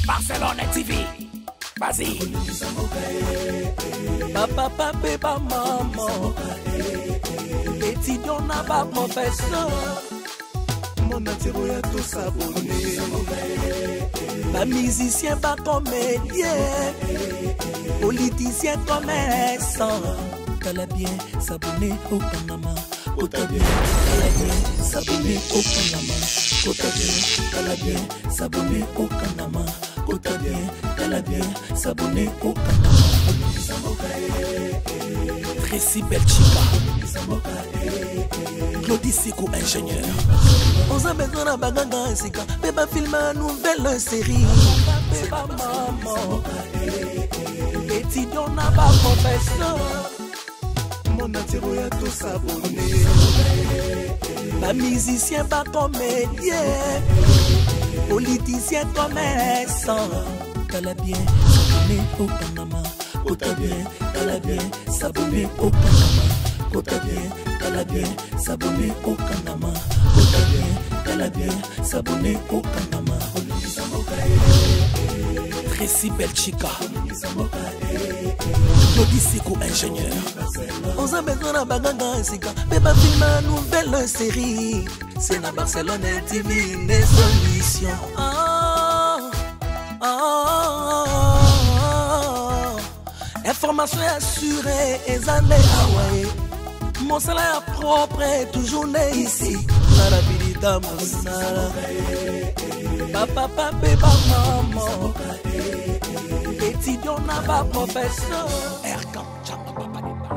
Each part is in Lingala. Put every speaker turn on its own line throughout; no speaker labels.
Barcelone TV. Vas-y. Papa, papa, maman. Étudiant n'a pas professeur. Mon atiro ya tout s'abonner. Pas musicien, pas comédien. Politicien, commerçant. T'as bien s'abonner au Panama. T'as bien s'abonner au Panama. T'as bien s'abonner au Panama. T'as bien s'abonner au Panama. Tracy Belchica. Claudie Sikou, ingénieur. On a besoin d'un bagage, c'est quand Bébé filme une nouvelle série. Bébé maman. Étudiant n'a pas professeur. Mon atiro ya tout s'abonner. Pas musicien, pas comédien. Politicien, commerçant. T'as bien s'abonner au Panama. T'as bien s'abonner au Panama. T'as bien s'abonner au Panama. T'as bien s'abonner au Panama. Tracy Belchica. Claudie Sikou, ingénieur. On a besoin d'un bagage, c'est quand Bébé filme une nouvelle série. C'est dans Barcelone TV, une solution. Information assurée et zanée Hawaii. Mon salaire propre est toujours né ici. Narabilita Moussala. Papa, papa, maman. Étudiant n'a pas professeur. Erkan, chapa, papa, papa.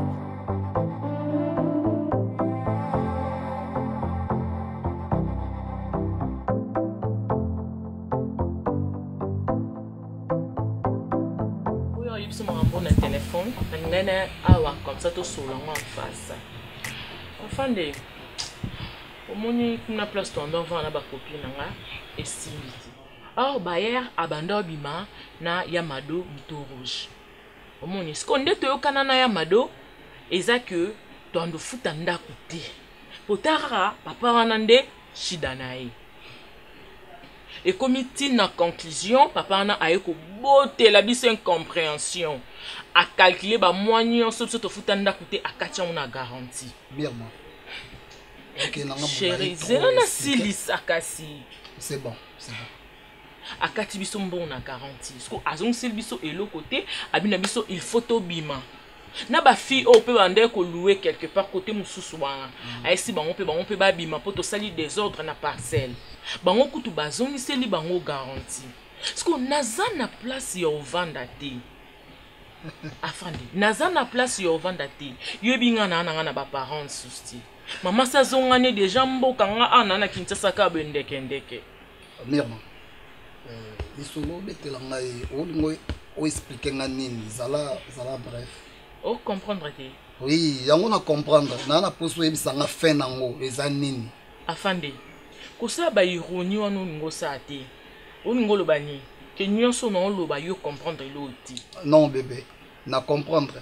Oui, il y a un bon téléphone. Il y a comme ça, tout sur en face. Enfin, au moins, une place tendant vers la copine et simili. Or, Bayer abandon bima na Yamado Mito Rouge. Au moins, ce qu'on dit au Canada Yamado, est que dans le foot en côté. Potara, papa Wanande, Shidanae. Et comme il na conclusion, papa na aeko beauté la bis incompréhension. À calculer ba moyen sur ce foot en côté à katia on a garantie.
Bien moi. OK,
chérie, zéna silis akasi.
C'est bon, c'est bon.
Akati biso mbon na garantie. Parce que azong sil biso elo côté, abina biso il photo bima. Na ba fille on peut vendre ko louer quelque part côté mususu wa. Aisi bango pe ba bima poto sali désordre na parcelle. Bango kutu bazongi seli bango garantie. Parce que naza na place yo vanda te. Afande, naza na place yo vanda te. Yo binga na ba parents susti. Maman sa zongane déjà mboka nga anana Kinshasa ka bendeke.
Mirma. Isolo betela ngai olingo o expliquer nga nini zala bref.
O comprendre te.
Oui, yango na comprendre. Na poso ebisa nga fin nango eza nini.
Afande. Ko sa ba ironie wanu ngo sa te. Olingo lo bani. Que nyonso na lo ba yo comprendre lo ti.
Non bébé, na comprendre.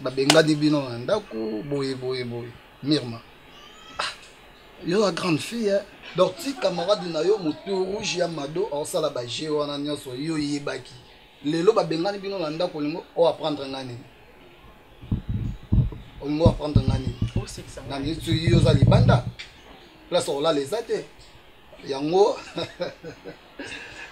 Babenga di bino ndako boye. Mirma. Yo la grande fille hein. Donc si camarade na yo Moto Rouge ya Mado on sala ba jé wana nyonso yo yebaki. Lelo babenga di bino ndako lingo o apprendre ngani. On va apprendre ngani.
Oh c'est ça.
Ngani tu yo za libanda. Place on la les ate. Yango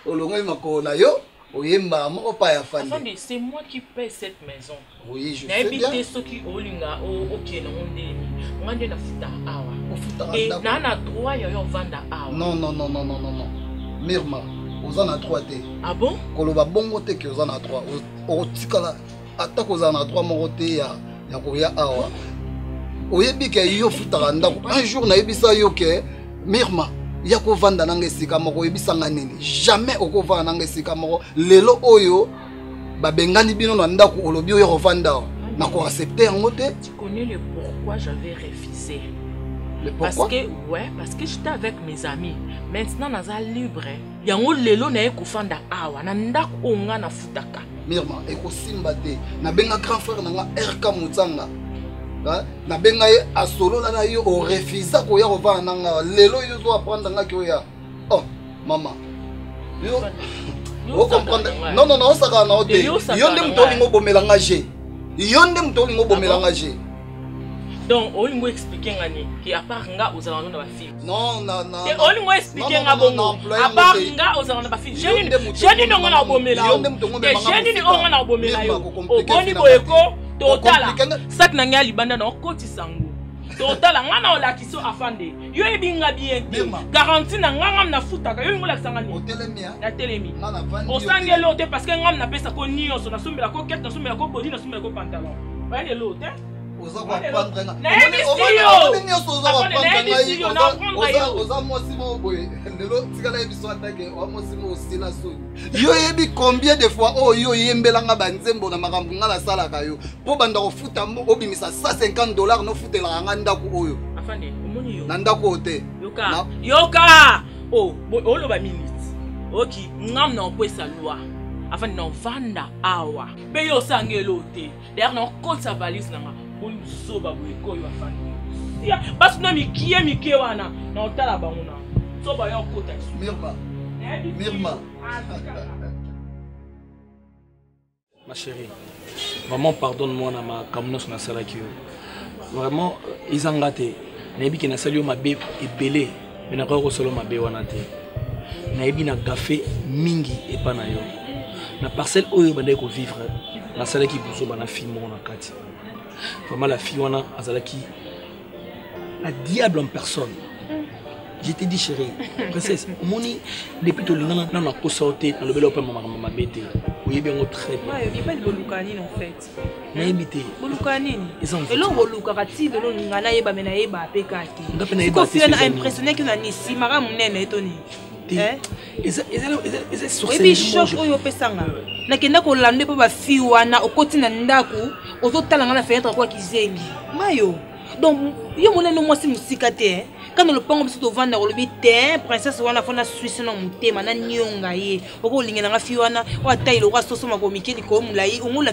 olongo makona yo. Oyemba moko pa ya fandi.
Attendez, c'est moi qui paie cette maison.
Oui, je sais bien.
N'habitez ceux qui olinga OK na ondeni. Ngande na futa awa.
Ofuta
et na droit yo vanda awa.
Non. Mirma, ozana droit te.
Ah bon?
Koloba bongo te ke ozana droit. Otikala ata kozana droit moko te ya koya awa. Oyebi ke yo futa ndako. Un jour na yebisa yo ke Mirma yako vanda nanga esika moko yebisanga nini jamais okovanda nanga esika moko lelo oyo babengani bino na ndako olobi oyo kovanda na ko accepter yango te.
Tu connais le pourquoi j'avais refusé?
Le pourquoi?
Parce que j'étais avec mes amis. Maintenant naza libre. Yango lelo na ekofanda awa na ndako onga na futaka.
Mirma eko simba te na benga grand frère nanga RK Mutsanga. Na benga ye asolo na yo o refusa ko ya kovana nanga lelo yo zo apprendre nga ki oya. Oh mama Vous comprenez? Non, non, non, ça va, non. Yonde mtolingo bomelanga G. Yonde mtolingo bomelanga G.
Donc, on va expliquer que à part nga aux alentours de la fille.
Non, non, non.
On va expliquer nga bongo. À part nga aux alentours de la fille. J'ai dit non on a bomela. J'ai dit on a bomela yo. Au boni boyeko total. Sak na nga libanda na okoti sango. Total nga na la kiso afande. Yo ebinga bien. Garantie na nga na futaka. Yo ngola sanga ni. Na telemi. O sangelo te parce que nga na pesa ko nyonso na sombela ko kete na sombela ko body na sombela ko pantalon. Ba le lote.
Oza kwa prendre nga. Yo yebi combien de fois oh yo yembelanga banzembo na makambo nga la sala kayo po banda ko futa obimisa $150 no futela nga ndako oyo
afande omoni yo
na ndako ote
yoka oh olo ba minute oki ngam na opesa loi afande na vanda awa pe yo sangelo te d'ailleurs na ko sa valise na nga on soba boyeko yo afande ya basi na mikie wana na otala banguna soba yo kota
Mirma.
Ma chérie, vraiment pardonne-moi na ma kamno na sala ki. Vraiment ils ont gâté. Na yebi ke na sali yo mabe ebele, mais na ko solo mabe wana te. Na yebi na café mingi et pas na yo. Na parcelle oyo bande ko vivre, na sala ki buzo bana fille mo na kati. Vraiment la fille wana azalaki la diable en personne. Je t'ai dit chérie, princesse, moni depuis tout le monde n'a pas sorti dans le bel open maman bête. Oui bien très bien.
Ouais, il y a pas de bolukani en fait.
Na ebité.
Bolukani. Et là bolukati de l'on ngana yeba mena yeba pekati. Ko fi na impressionné que na nisi mara munene etoni.
Eh? Ils sur
et puis choc oyo pesanga. Na kenda ko lande pa ba fi wana okoti na ndaku ozotala ngana fenêtre kwa kizengi. Mayo. Donc yo monene moi si musikate. Quand le pont se trouve dans le bité, princesse wana fona Suisse na mutema na nyonga ye. Oko lingena nga fiwana, wa tailo wa soso makomike liko mulai, umula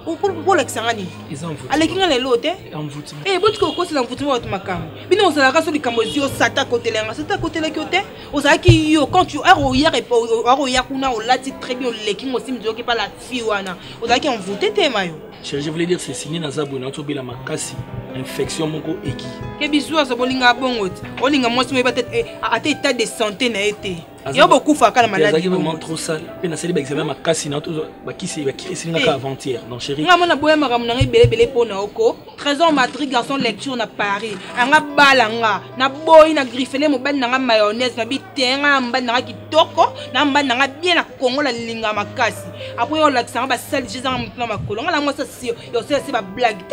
pour l'exangani.
Ils en foutent.
Ale kinga le lote.
En foutent.
Eh botiko ko sila mfutima wa tumakam. Bino osala ka so likambozi o sata côté lenga, sata côté la kyote. Osala ki yo quand tu aro hier et aro yakuna o lati très bien le kingo sim joke pas la fiwana. Osala ki en fouté te mayo.
Je voulais dire c'est signé na zabu na tobila makasi. Infection moko eki.
Ke biso azobolinga bongote. Olinga mwasi mo peut-être à état de santé na été. Yo beaucoup fa kala maladie.
C'est vraiment trop sale. Pe na seli ba examen makasi na to ba kisi nga avant-hier. Donc chérie.
Nga mona boye maramu na belebele pona oko. Trésor matrique garçon lecture na Paris. Anga balanga na boy na griffele mo ban na mayonnaise na bitenga mba na kitoko na mba na bien na Congo la linga makasi. Après on l'accent ba sel jeza na makolo. Nga la moi ça si yo c'est ba blague.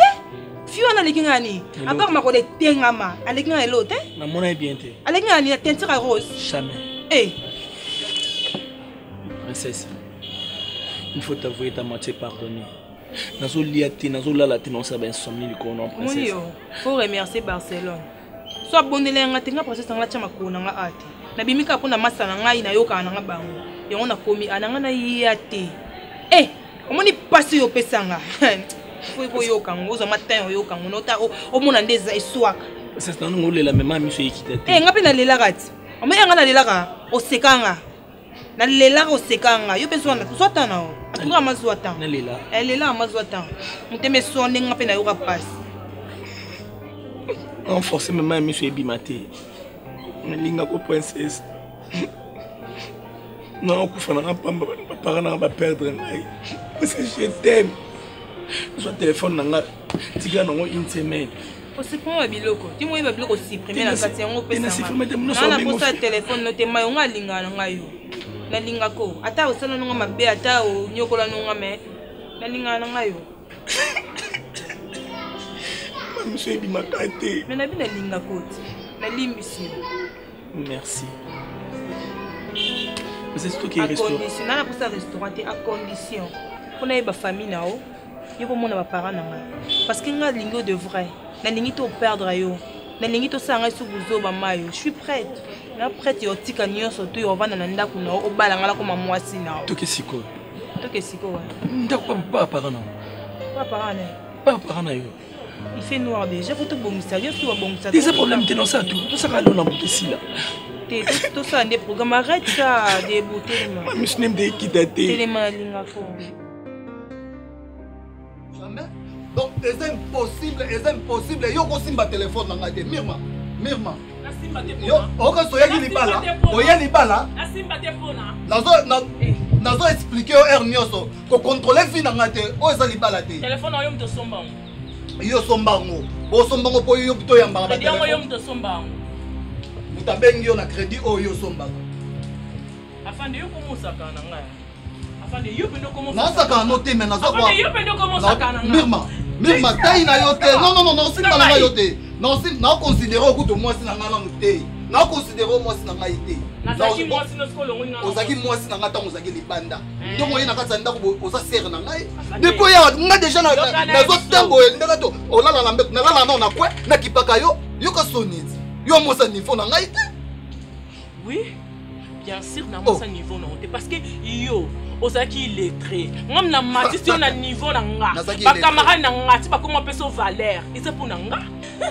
Fiona lekingani à part ma ko de tengama alekinga elote
na mona bien te
alekinga ni teinture rose
jamais
eh
princesse il faut t'avouer ta moitié pardonner nazo liate nazo lala te non ça ben insomnie le kono princesse
oui yo faut remercier Barcelone so abonelenga tenga princesse ngala chama kona nga ate na bimika pona masana ngai na yoka na nga bango yango na komi ananga na yate eh omoni pasi yo pesanga faut yoka ngozo matin yoka nota o mona ndeza eswaka
c'est ça nous la même ami sur équité
eh ngapi na lela kati o me nga na lela ka o sekanga na lela o sekanga yo besoin na swata na o atunga mazwata
na lela
lela mazwata muteme sonne ngapi na yoka passe
on forcément ami sur ebimate na linga ko princesse non ko fana pamba parana ba perdre ngai parce que je t'aime. Sur le téléphone, tu as une semaine.
C'est pas biloko. Tu m'as dit biloko supprimer la carte en opé. Na posa téléphone note mai nga linga nga yo. Na linga ko. Ata o sala nga mabe ata o nyokola nga me. Na linga nga yo.
Monsieur Bimakate.
Mais na bi na linga ko. Na limbisi.
Merci. C'est ce qui est
restaurant. À condition, na posa restaurant à condition. On a ba famille nao. Yo pour mon parents nanga parce que nga lingo de vrai na lingi to perdre yo na lingi to sanga su buzo ba mayo je suis prête na prête yo tika nyonso to yo vanda na ndaku na o balanga la comme mwasi na
to ke siko
wa
ndako pas parents na pas parents na yo
il fait noir déjà faut to bomisa yo tu wa bomisa
des problèmes te non ça tout ça ka lona bokisi là
Tout ça, des programmes, arrête ça, des beautés.
Je suis même d'équité.
Jamais. Donc, c'est impossible, Yo, ko simba téléphone na ngade. Mirma. Yo, oka soyaki libala. Oya libala. Nazo expliquer au R nyoso ko contrôler fi na ngade. O eza libala te.
Téléphone yo mto sombango.
Yo sombango. Bo sombango po yo bito yamba ba téléphone.
Yo mto sombango.
Mutabengi yo na crédit o yo sombango.
Afande yo komusaka na ngaya. Afande yo pendo komusaka.
Nasaka noté mais nazo
Afande yo pendo komusaka na ngaya.
Mirma, taille na yote. Non, c'est pas la yote. Non, c'est non considéré que moi c'est na ngala noté. Non considéré moi c'est na ngaité.
Nazaki moi c'est notre kolongo.
Ozaki moi c'est na ngata ozaki libanda. Donc moi na katsa ndako oza serre na ngai. Depuis ya nga déjà na zo tembo ndaka to. Olala na mbek na lala na kwa na kipaka yo. Yo ka soniti. Yo mo sa niveau na ngaité.
Oui. Bien sûr na mo sa niveau na honte parce que yo Ozaki illettré. Ngam na mati si on a niveau na nga. Ba camarade na nga ti ba comment peso valeur. Et c'est pour na nga.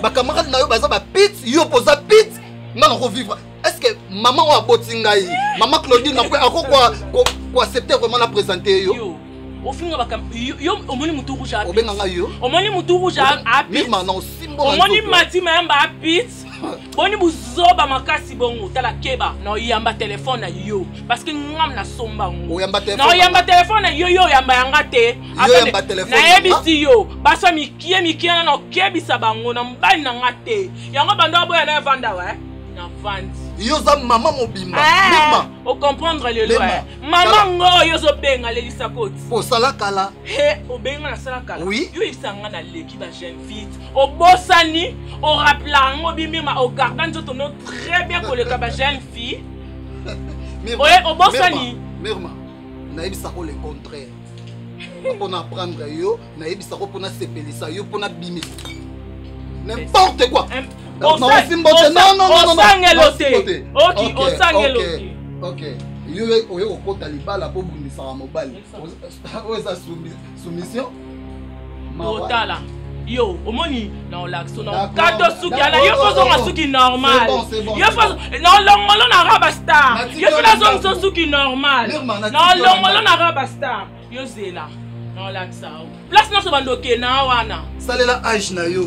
Ba camarade na yo baza ba pit, yo poza pit. Nga na revivre. Est-ce que maman wa botingai, maman Claudine na ko accepter vraiment la présenter yo?
Yo. Au final ba yo omoni mutu rouge a.
Obenga nga yo.
Omoni mutu rouge a.
Mirma na simbo.
Omoni mati mayamba a pit. Boni buzoba makasi bongo tala keba na yamba téléphone na yo parce que ngam na somba ngo na yamba téléphone na yo yamba yanga te na ebisi yo basa mikie na kebisa bango na mbali na ngate yango bando boya na vanda wa na vandi
yo za mama mobimba Mirma
o comprendre le loi mama ngo yo zo benga le lisakoti
po sala kala
o benga na sala kala
oui
yo isanga na leki ba jeune fille o bosani o rappelant ngo bimima o gardant nzoto no très bien pour le ba jeune fille o bosani
Mirma na ebisa ko le contraire pour apprendre yo na ebisa ko pour na sepelisa yo pour na bimi n'importe quoi.
Non.
Ok. Yo okota libala po bundisa mobali. Oza soumission.
Otala. Yo, omoni na relaxo na kato suki ala yo fazo nga suki normal. Yo fazo na longolo na rabasta. Yo fazo nga suki normal. Na longolo na rabasta. Yo zela. Non l'axa. Place non se bandoke na wana.
Salela âge na yo.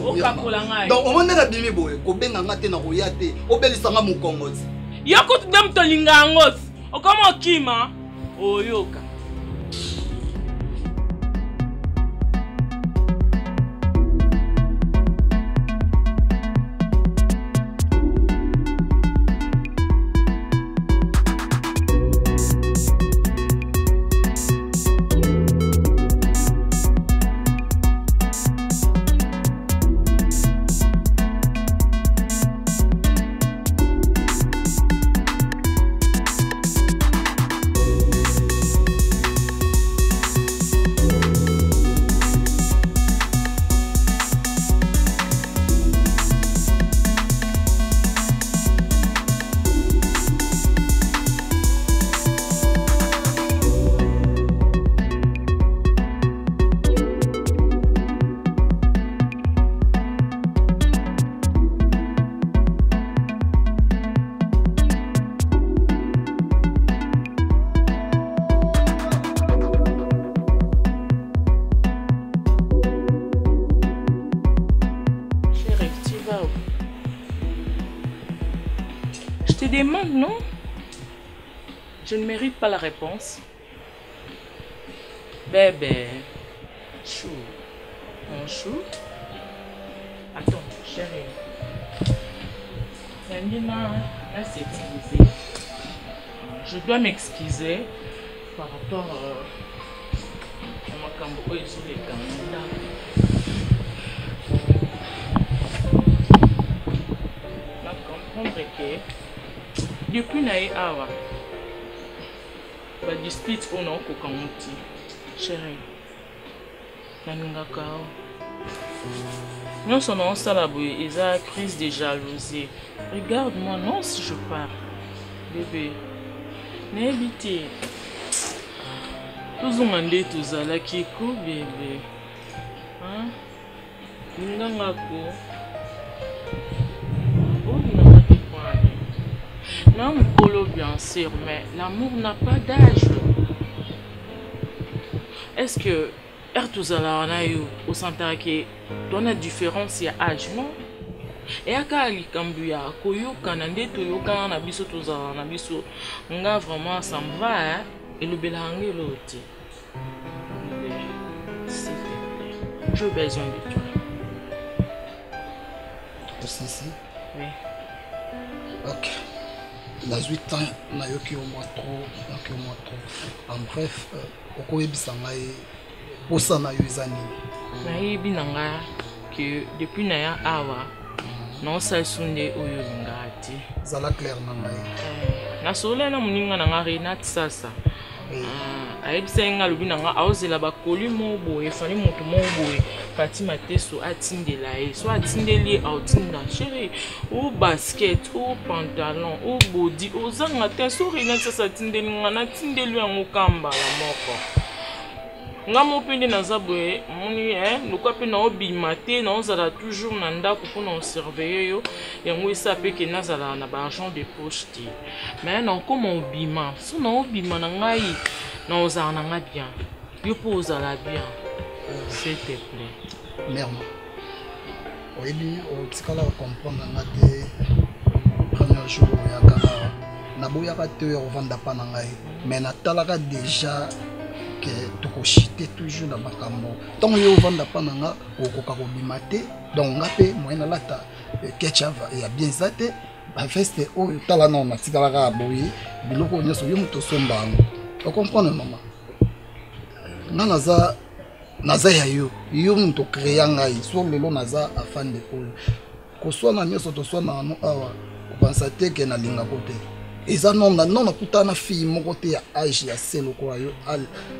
Donc on na bimi boye ko benga ngate na koya te. Obelisa nga mukongoti.
Yo ko dem to linga ngoti. O kama okima oyoka. Je te demande, non? Je ne mérite pas la réponse. Bébé. Chou. Mon chou. Attends, chérie. Là, c'est utilisé. Je dois m'excuser par rapport à ma cambo et sur les candidats. Je dois comprendre que depuis naïe awa ba dispute on a kokamuti chérie naningaka non son nom salaboui ils a crise de jalousie regarde-moi non si je pars bébé n'évitez tous on ande tous à la kiko bébé hein ningangako Non, Polo, bien sûr, mais l'amour n'a pas d'âge. Est-ce que au centre qui donne la différence il y a âge, non? Et à Kali Kambuya, Koyoka, Nande Toyoka, Nabiso Toza, Nabiso, nga vraiment ça me va, hein? Et le Belangé l'autre. S'il te plaît, j'ai besoin de toi.
Aussi?
Oui.
Ok. Dans 8 ans, on a eu au moins trop. En bref, au Bissangaï, au Sana Yuzani.
Naïbi Nanga, que depuis Naya Awa, non, ça sonne au Yungati.
Zala clair Nangaï.
Na sola na muninga nanga Renat Sasa. Aibisa lubinanga aozela bakoli mo boye fani moto mo boye Fatima Teso atindela e so atindeli autinda chérie ou basket ou pantalon ou body ozanga te so Renat Sasa atindeli ngana tindeli yango kamba la moko nga mopende naza boye moni lokwa pe na obima te na ozala toujours na ndako mpona osurveille yo yango esa pe ke nazala na baargent de poche te mais na okoma obima so na obima na ngai na ozala na nga bien yo mpo ozala bien s'il te plaît.
Merde. Oyebi otikala comprendre nga te premier jour oyakala naboyaka te oyo ovanda mpa na ngai mais natalaka déjà que tu cochites toujours dans ma cambo. Tant que tu vas pas dans la, au kokakobimate, donc on a fait moyen la ta ketchup et a bien ça te, en fait c'est au talano na tikala boyi, biloko nyoso yo muto somba. Tu comprends maman? Naza ya yo muto créer ngai, so lelo naza afin de polo. Ko so na nyoso to so na no awa, ko pensate que na linga côté. Et ça non na kuta na fille moko te ya âge ya selo ko yo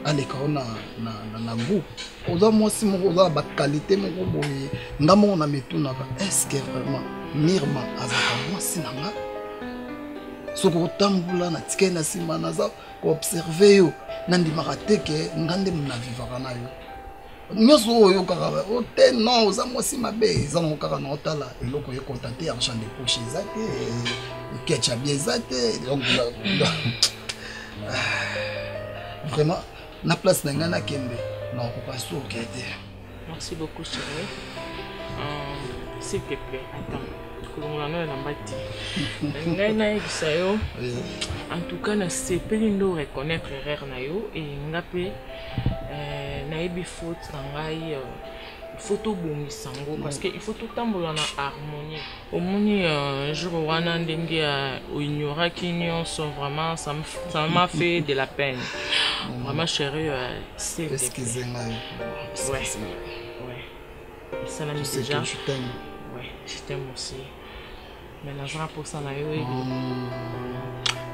aleka na goût oza mwasi moko oza ba qualité moko boye ngamo na metuna ba est-ce que vraiment Mirma azaka mwasi nanga soko tambula na tike na sima naza ko observer yo nandimaka te ke ngande mna vivaka na yo nyoso oyo kaka o te non oza mwasi mabe eza ngo kaka na otala eloko ye contacter argent de poche eza te ketchup bien ça donc vraiment na place na ngana kembe non ko pas so kete.
Merci beaucoup chérie. S'il te plaît attends kulungula no na mbati ngai na ekisayo en tout cas na sepeli ndo reconnaître erreur na yo et ngape na ebi faute na ngai il faut tout bon sango parce que il faut tout tambola na harmonie au moni jour wana ndenge o ignora kinyo so vraiment ça m'a fait de la peine vraiment chérie c'est
excusez-moi
ouais ça l'a mis déjà
je t'aime
ouais je t'aime aussi mais la joie pour ça na yo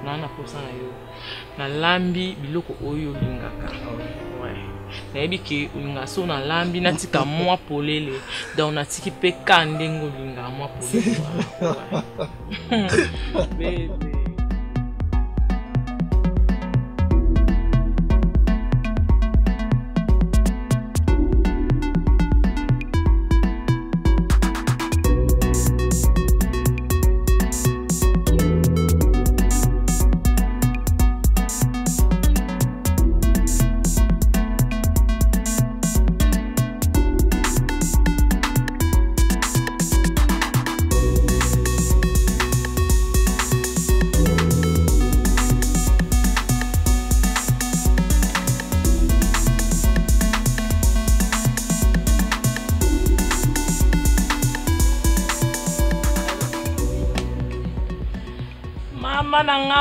na pour ça na yo na lambi biloko oyo lingaka ouais nayebi ke olinga so na lambi natika mwa polele donc natiki pe ka ndenge olinga mwa polele bébé.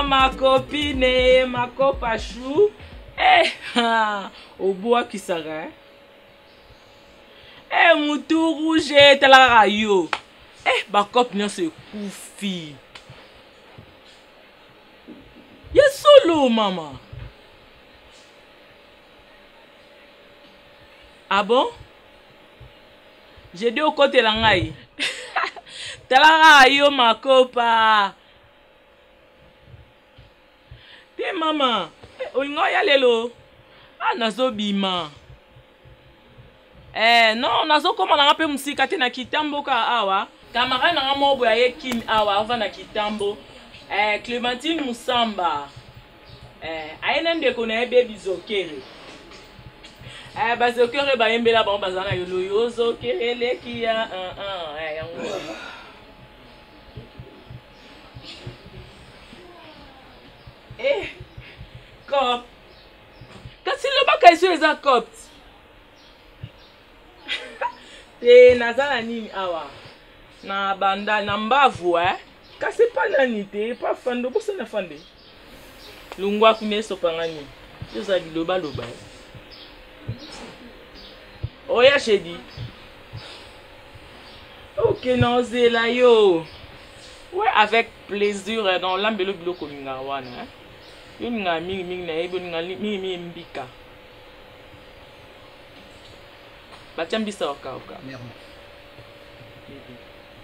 Ma copine, ma copachou, au bois qui s'arrête. Moutou rouge, t'as la rayo. Ma copine, c'est koufi. Y'a solo, maman. Ah bon? J'ai dit au côté la ngaï. T'as la rayo, ma copa. Maman, olingo ya lelo. Nazo bima. Non, nazo koma na pe musika te na kitambo ka awa. Camarade na mo boya ye kim awa ava na kitambo. Clémentine Moussamba. Aïna ndeko na baby zokere. Bazokere ba yembela ba bazana yolo yo zokere lekia yango. Cop. Kasi lo ba kai sur eza cop. Nazala nini awa. Na banda na mbavu kasi pa nani te pa fando bosa na fande. Lungwa kumeso pangani. Yoza loba loba. Oya chedi. Ok non zela yo. Ouais avec plaisir dans l'ambelo bilo kominga wana. Yo ninga mingi na ebo ninga mingi mbika. Bachambisa oka.
Merde.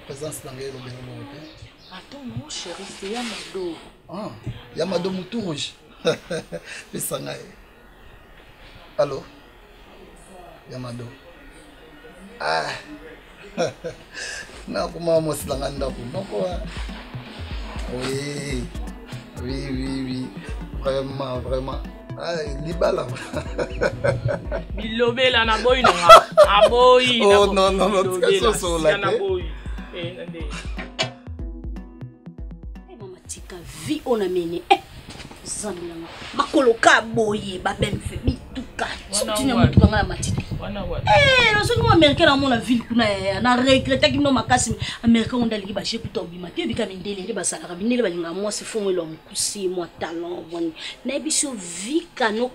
Présence dans le bénévole.
Attends mon chéri, c'est Yamado.
Ah, Yamado Moutou Rouge. Pesangai. Allô? Yamado. Ah. Na kuma moslanga ndako noko. Oui. Vraiment. Ah, libala.
Bilobela na boy nanga. Aboy.
Oh non, qu'est-ce que c'est là?
Maman tika vie on a mené. Zamilanga. Makoloka boye ba même fait bituka. Soutinya mutu ngala matiti.
Wana wa.
Lorsque moi américain dans la ville kuna na regretter que no makasi américain on daliki ba chez puto bima te bika mindele ba sala kabindele ba linga moi c'est fond lo mkusi moi talent bon na biso vie kano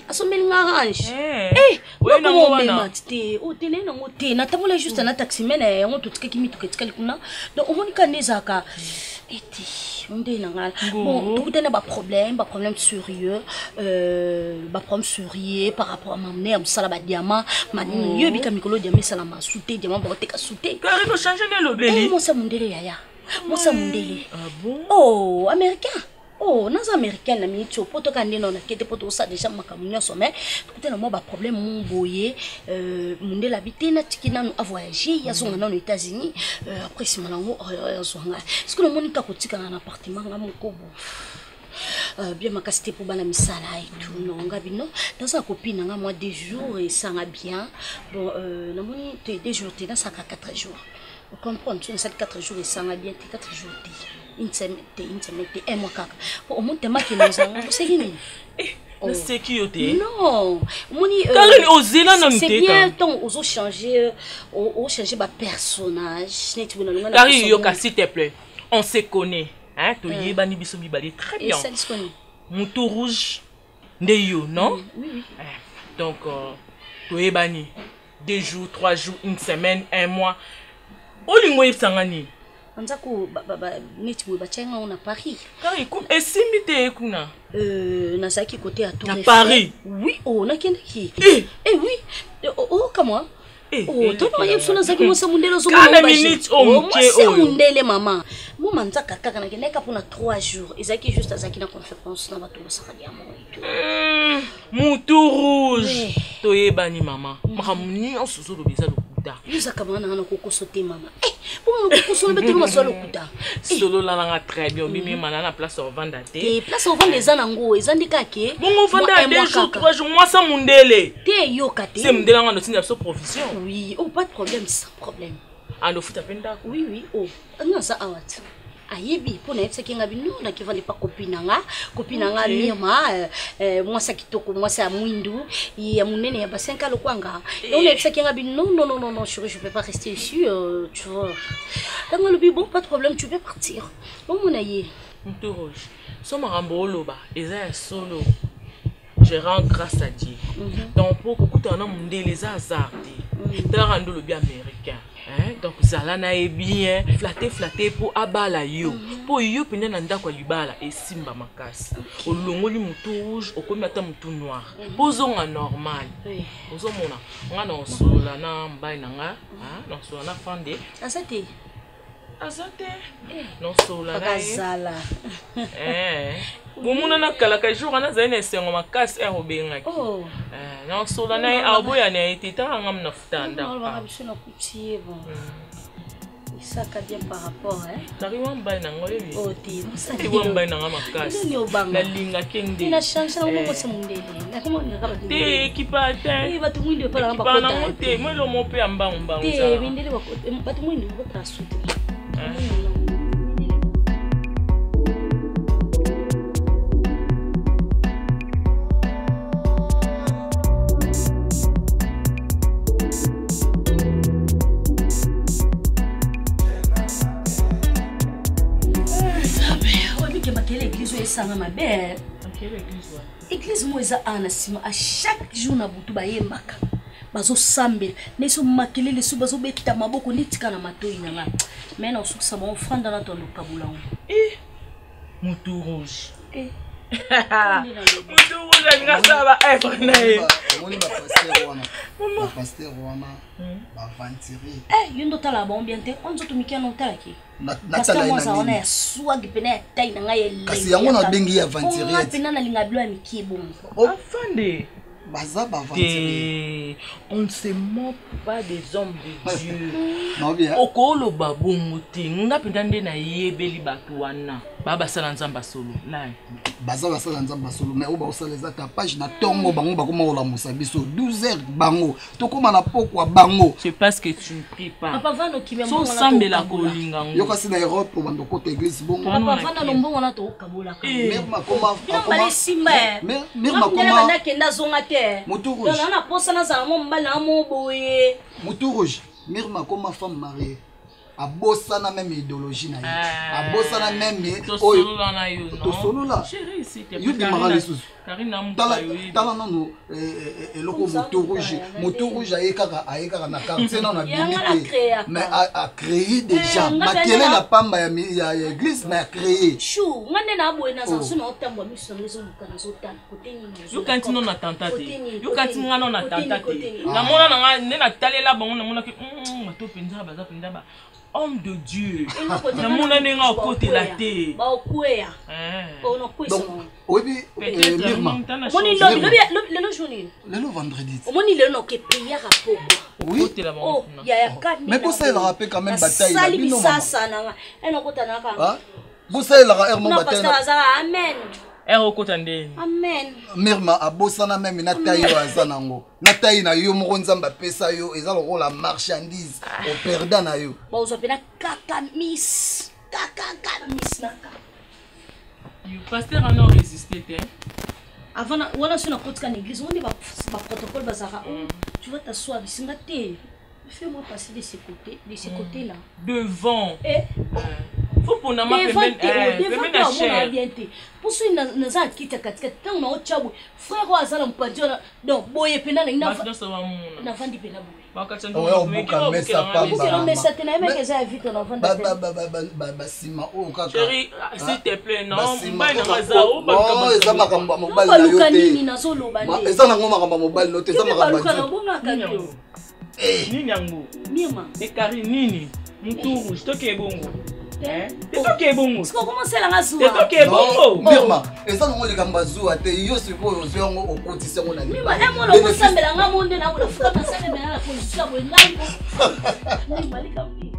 asomeli orange
we na wana
matite o tele na ngote na tabola juste na taxi mena on tutika kimitu ketikali kuna donc on monika nezaka eti onde na ngala bon tout est ba problème sérieux par rapport à ma mère sala ba diamant manini yo bika mikolo diamant sala ma souté diamant ba teka souté
car il changer le lobeli
moi ça mundele yaya moi ça mundele
ah bon
oh américain oh nas américain na minito poto kande non na kete poto ça déjà makamunya sommet tout est moi ba problème mon boyer mundela bitena tikina no a voyager ya zonga na aux États-Unis après si malango zonga est-ce que le monde ka kotika na appartement ngam kobo bien ma casté pour bana misala et tout non ngabino dans sa copine nga moi 2 jours et ça va bien bon na moni 2 jours t'es dans ça 4 jours vous comprenez tu ça 4 jours et ça va bien 4 jours une semaine un mois kaka au monde te maki les gens c'est qui
na sécurité
non moni c'est bien ton ozo changer ba personnage net vous na
car yo ka s'il te plaît on se connaît. Hein, tu y es bani biso bibali très bien. Moutou rouge, ndeyo, non?
Oui.
Donc, tu y es bani 2 jours, 3 jours, 1 semaine, 1 mois. Olingo yip sangani.
Anzako neti boy bachenga on a Paris.
Car écoute, et si mité kuna?
Na saki côté à Tour
Eiffel. Paris.
Oui, na kendaki. Oui. Oh comment? Oh, toi pas yep sona zaki mo samundele zo
mo minute o mke o.
Samundele maman. Mo manzaka kaka na keneka pour 3 jours. Ezaki juste azaki na conférence na bato basakali amo et tout.
Moutou rouge. Toyebani maman. Makamuni on soso do bisa lokuta.
Yuzaka mwana na koko sauter maman. Pour koko sono beto ma so lokuta.
Solo la nga très bien. Bimi mana na place au vendre té.
Et place au vendre les anango, ezandika ke.
Bon vendre 2 jours, 3 jours, moi ça mundele.
Té yoka té.
C'est mundele nga no signe so profession.
Oui, oh pas de problème, sans problème.
Ah, le foot à peine.
Oui, oh. Non, ça a what? Ayebi, pour n'être ce qui n'a bino, n'a qui va pas copine Mirma, moi ça qui toko, moi c'est à Mwindu, il y a mon nez, il y a 5 ans le Kwanga. Et on est ce qui n'a bino, non, chérie, je peux pas rester ici, tu vois. Dans le bon, pas de problème, tu peux partir. Bon, mon aïe.
Moutou rouge. Somme Rambolo, et ça solo. Je rends grâce à Dieu. Donc, pour que tu aies les hasards, tu as rendu le bien américain. Donc, ça là est bien flatté pour abala yo. Pour yo, pena nanda kwa libala et simba makas. Au longo li moutou rouge, au comme ata moutou noir. Posons en normal. Posons mona. On a non sola na mbay nanga, non sola na fande.
Asate.
Non sola na.
Akazala.
Bomuna na kalaka jour na zaine sengo makas obengaki. Non sola na aboya na été ta ngam na futanda.
Non, on va absolument couper bon. Ça a bien par rapport, hein.
N'arrive pas à n'envoyer.
Oh, t'es ça.
Tu vois pas n'envoyer ma casse. La ligne à Kende.
Il a changé la mot c'est mon délai. La comment on a pas.
T'es qui pas atteint.
Il va tout le monde pas la
pas na monter. Moi le mon père en bas.
T'es vendé le pas tout le monde va ta suite. Sanga ma belle. Église moi eza anasima à chaque jour na butu ba yembaka. Bazo sambela. Neso makelele su bazo bekita maboko nitika na matoi nanga. Mais na usukisa mo offrande na tondo kabula.
Mutu rouge.
Mutu
rouge ngasa ba nae.
Moni ba pasteur wana. Ba pasteur wana. Ba ventire.
Yondo tala ba ambiente. Onzo tumikia no tala ki.
Natala ina
wana ya swag pena ya tai na ngai
kasi yango na bengi ya ventire.
Nga pena na linga blo ya mikibo.
Afande.
Baza ba ventire.
On ne se moque pas des hommes de Dieu.
Non bien.
Okolo babongo te. Nga penda nde na yebeli batu wana. Baba sala nzamba solo. Là.
Baza ba sala nzamba solo mais oba osala za ta page na tongo bango bakoma ola musabiso 12h bango. Tokoma na pokwa bango.
C'est parce que tu ne pries pas.
Papa vano kibembo
so sambela kolinga ngo.
Yo kasi na Europe bando côté église bongo.
Papa vano lombo wana to kabola ka.
Mirma koma
akoma simba.
Mirma koma
na kenda zonga te.
Mutu rouge.
Dans na posa na za mo mbala mo boye.
Mutu rouge. Mirma koma femme mariée. Abosana même idéologie na ye. Abosana même
solo na yo non.
To solo la.
Chérie, c'était
yo de marali sous.
Karina
tala non eloko moto rouge ayekaka na quartier na na bimité mais a créé déjà makele na pamba ya église mais a créé
chou ngane na boye na sansu na otambo miso lezo lukana zotana koteni
yo kanti non na tantate yo kanti ngano na tantate na mona na ne na talela bango na mona ke to penza baza penza ba homme de Dieu na mona nenga okote la te
ba okuya ono kwisa
obi Mirma
moni le journée
le vendredi
moni le no ke payer rapport
oui
oh ya kani
mais pour ça il rappelle quand même bataille
la bino sasa na eno kota na ka
pour ça il a mon bataille
amen
okota ndeni
amen
Mirma abosana même na taille aza nango na taille na yo moko nzamba pesa yo eza lo la marchandise au perdant na yo
ba uzopena kaka miss naka
le pasteur a non résisté
avant on a sur notre église on est ba protocole bazara tu vas t'asseoir ici na te fais-moi passer de ce côté là
devant faut pour na
ma pemene pour ça na za kita katika tant na ochabu frère wa zala mpadio donc boye pena na vandi pena boye
chérie, s'il te plaît, non.
Mirma, eza ngo likambo zuwa te yo siko ozongo okotisa ngo na
Mirma emona kusambela nga monde na ula fuka masale mena na polisi bo ngambo Mirma likambi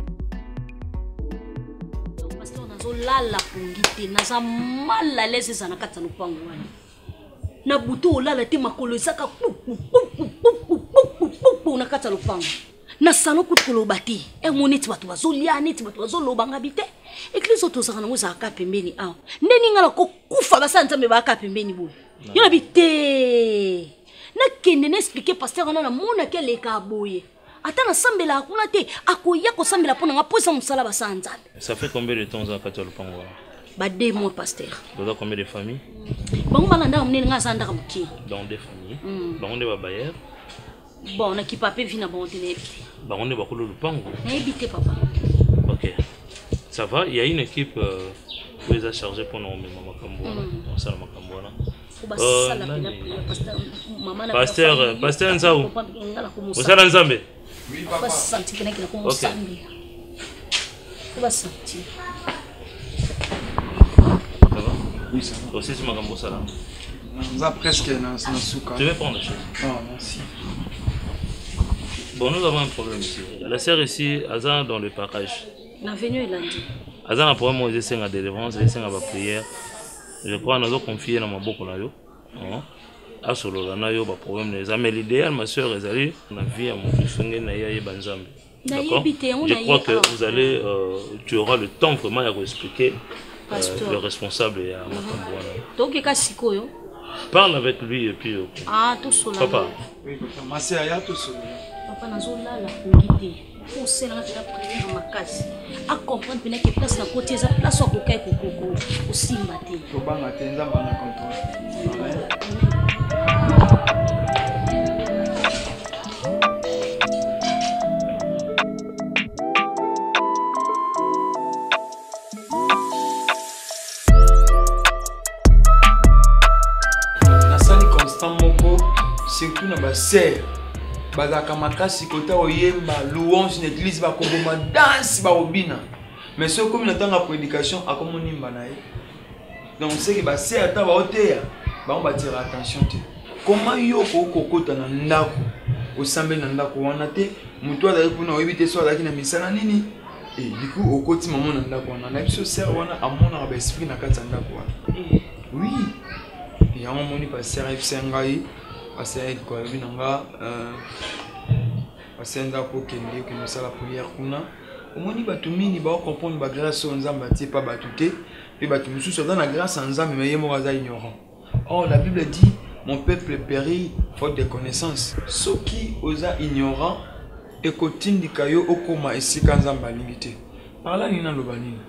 parce que on a zolala pongite na za mala lese sana katsa lupango wani na butu olala te makolo saka na katsa lupango na salo kutoloba te emoneti bato bazolia neti bato bazoloba ngabite église otozaka nango ezalaka pembeni awa ndeni ngala kokufa basala nzambe baka pembeni boye yo na bite nakende na expliquer pasteur wana namonaki aleka boye ata nasambela akuna te akoya kosambela mpo nanga mpo eza mosala basala nzambe.
Ça fait combien de temps ozala kati ya lopango wana?
Ba 2 mois pasteur.
Dans combien de familles?
Bango balanda munene nga azanda ka muki.
Dans des familles. Bango nde ba bayer.
Bon na kipape vina bon tene.
Bango nde bakolo lopango.
Na ebite papa.
OK. Ça va, il y a une équipe qui est chargée pour nous mettre makambo wana. On sala makambo wana. Pasteur Nzao. Osala Nzambe.
Oui papa. Santi pena kila ko sambi. Ko santi.
Oui, ça va. Aussi, c'est ma gambo ça là.
Ça presque na souka.
Je vais prendre la chose.
Oh, merci.
Bon, nous avons un problème ici. La sœur ici, Azan dans le parage.
L'avenue est lundi.
Aza na problème aux essais de délivrance, essais de prière. Je crois que nous avons confié dans ma boucle là yo. À solo là na yo ba problème les amis l'idéal ma sœur Ezali na vie à mon fils na ya banzambe. D'accord. Je crois que vous allez tu auras le temps vraiment à expliquer le responsable et à Makambo.
Donc ka siko yo.
Parle avec lui et puis
ah tout solo.
Papa. Oui papa, ma sœur ya tout solo.
Papa nazo lala ngité. Pour cela la prière ma case. À comprendre que que place na côté ça place au kokai kokoko aussi matin.
To banga tenza banga contrôle. Amen. Nasali constant moko surtout na ba sœur. Bazaka makasi kota oyemba louange na église ba koboma danse ba obina mais ce comme na tanga prédication akomoni mbana ye donc c'est que ba sœur ata ba oteya ba on va tirer attention te comment yo ko kokota na ndako osambe na ndako wana te mutu azali kuna oyebite so azaki na misala nini et du coup okoti maman na ndako wana na biso sœur wana amona ba esprit na kati ndako wana oui et on moni ba sœur ifsengai assez quoi binanga asenda ko kende que nous ça la prière kuna omoni batu mini ba comprendre ba grâce aux nzamba tie pas batuté et batu mususu dans la grâce en nzamba mais yemo baza ignorant. Or la Bible dit mon peuple périt faute de connaissance. Ceux qui osa ignorant et kotindika yo okoma esika nzamba limité. Par là nina lobani.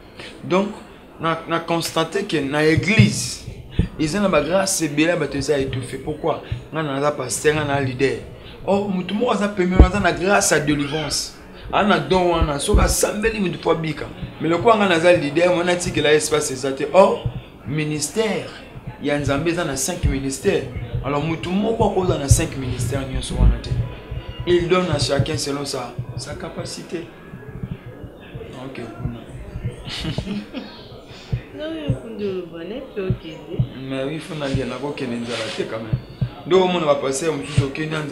Donc na constaté que na église ils ont la grâce et bien la ça étouffé. Pourquoi? On a pasteur, on a leader. Oh, mutu mo aza permis on a la grâce à délivrance. On a don on a so ka sambeli mutu po bika. Mais le quoi on a za leader, on a dit que la espace c'est ça. Oh, ministère. Il y a Nzambe dans 5 ministères. Alors mutu mo ko ko dans 5 ministères nyonso wana te. Il donne à chacun selon sa capacité. OK. Mais oui, il faut aller à la quand même. Donc, on va passer à un petit peu de temps.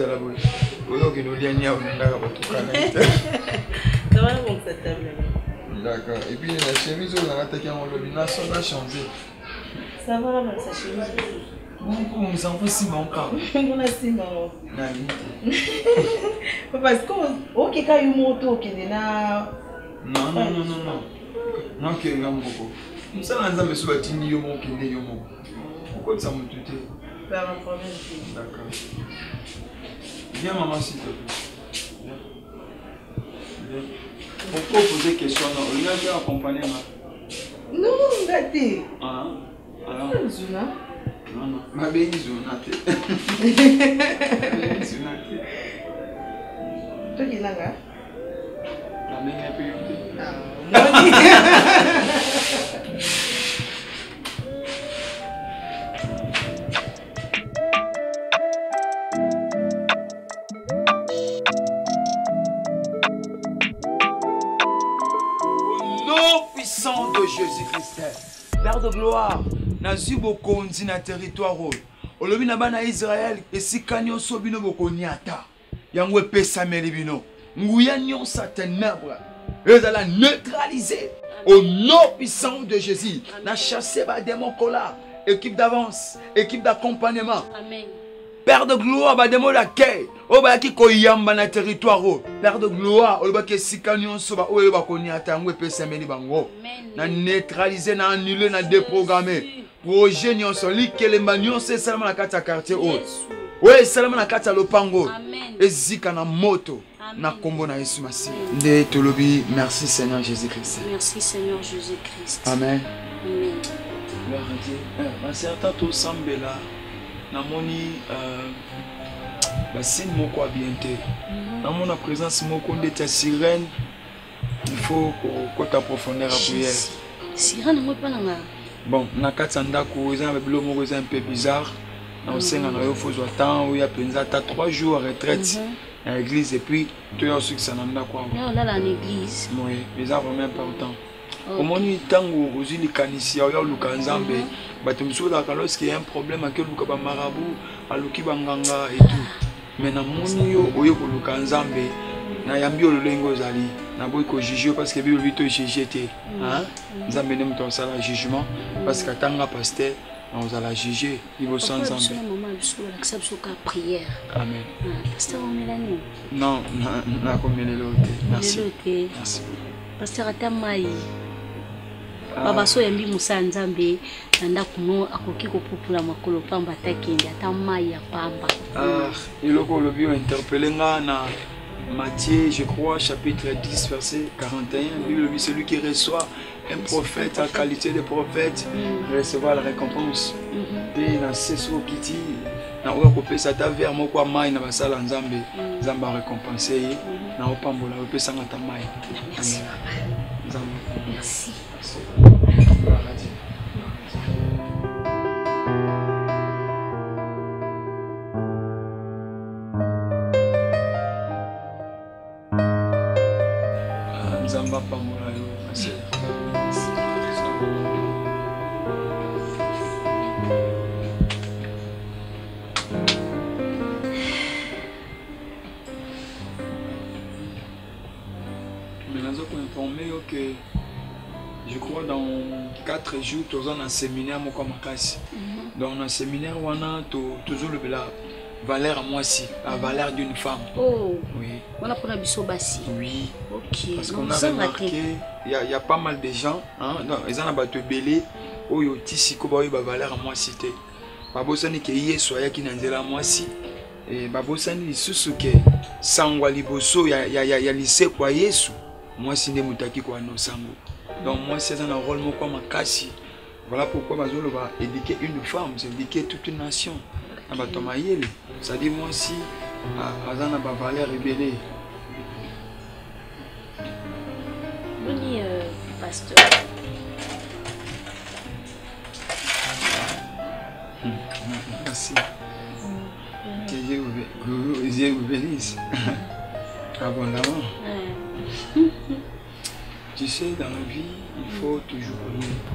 D'accord. Et puis, la chemise, on a attaqué en lobby. On a changé.
Ça va, la chemise.
On s'en fout si mon cas.
On a si mon. Parce que, ok, quand il y a un moto, ok,
non. Non, que non, beaucoup. Nous sommes dans un monsieur Batini Yomo qui est Yomo. Pourquoi ça me tuté?
D'accord.
Viens, maman, s'il te plaît. Viens. Pourquoi poser des questions? Non, il a bien accompagné.
Non, gâté.
Ah, alors?
Zuna.
Non. Ma béni Zuna.
Toi qui l'as là?
La même priorité. Puissant de Jésus-Christ, Père de gloire, nazu bokonzi na territoire olobi na bana Israël esika nyonso bino bokoniata yango epesa melibino nguya nyonso ténèbres ezala neutralisé au nom puissant de Jésus. Na chasser ba démon kola, équipe d'avance, équipe d'accompagnement.
Amen.
Père de gloire, ba démon d'accueil. Oba ki koyamba na territoire. Père de gloire, oba ke sikanyon soba oyo ba koniata ngwe pesa meli bango. Na neutraliser, na annuler, na déprogrammer. Projet nyonso likelemba nyonso salama na kata quartier o. Ouais, salama na kata lopango. Ezika na moto. Na kombo na Yesu Masi. Nde tolobi, merci Seigneur Jésus-Christ.
Merci Seigneur Jésus-Christ.
Amen.
Amen.
Gloire à Dieu. Ma sœur Tato Sambela. Namoni bassine moko abiente. Namona présence moko ndeta sirène. Il faut que tu profondeur à prière.
Sirène moi pas nga.
Bon, na katanda ko za bilo moko un peu bizarre. Na osenga na yo faut temps où il y a penza ta 3 jours à retraite à l'église et puis tu as su que ça n'anda quoi.
Non, là l'église.
Oui, mais ça vraiment important. Comment ni tango ozili kanisia ya lukanzambe batumso da lorsqu'il y a un problème avec le kaba marabout aluki banganga et tout. Mais na moni yo oyo ko lukanzambe na yambi ololengo zali na boy ko juger parce que bi to juger te hein nzambe ne muto sala jugement parce que tanga pasteur on allait juger il va sans Nzambe
prière
amen
pasteur Mélanie
non na ko melelo te merci merci
pasteur atamai baba so yambi musa Nzambe nanda kuno akoki kopupula makolo pamba takende atamai ya pamba
iloko lobi interpeller nga na Matthieu, je crois, chapitre 10, verset 41, Bible dit celui qui reçoit un prophète en qualité de prophète recevra la récompense. Et dans ce soir qui dit, na oya kopesa ta vers moko mai na basala Nzambe, Nzambe récompenser, na opambola opesa ngata mai.
Merci papa. Merci.
Je crois dans 4 jours, tu as un séminaire comme dans un séminaire, on a toujours la valeur à moi aussi, la valeur d'une femme.
Oh,
oui.
On a pour la bissobassi.
Oui.
Ok.
Parce qu'on a remarqué, il y a pas mal de gens, hein, ils en ont battu belé, où ils ont tissé la valeur à moi cité. Babosani qui est soya qui n'a pas moi si. Et Babosani sous que sangwali boso ya lycée quoi Yesu. Moi si ne mutaki quoi no sango. Donc moi c'est un rôle moi comme Kassi. Voilà pourquoi Bazolo va éduquer une femme, c'est éduquer toute une nation. Ça dit moi aussi Azana ba valeur rebelle.
Boni pasteur.
Merci. Que Dieu vous bénisse. Abondamment. Tu sais, dans la vie, il faut toujours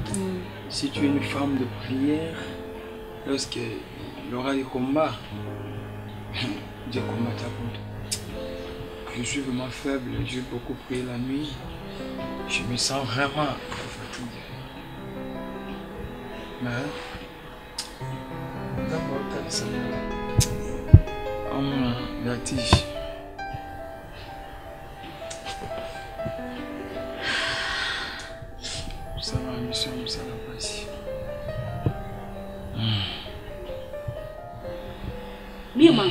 prier. Si tu es une femme de prière, lorsqu'il y aura des combats, Dieu combattra pour toi. Je suis vraiment faible, j'ai beaucoup prié la nuit. Je me sens vraiment fatigué. Mais, d'abord, tu as le vertige. Ça va, mission, ça va passer.
Mirma.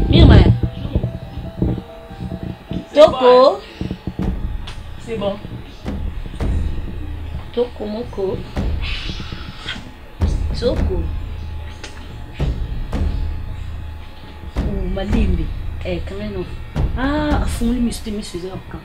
Mirma. Toko.
C'est bon.
Toko moko. Toko. Malimbi. Quand même. Ah, afunguli misute misute encore.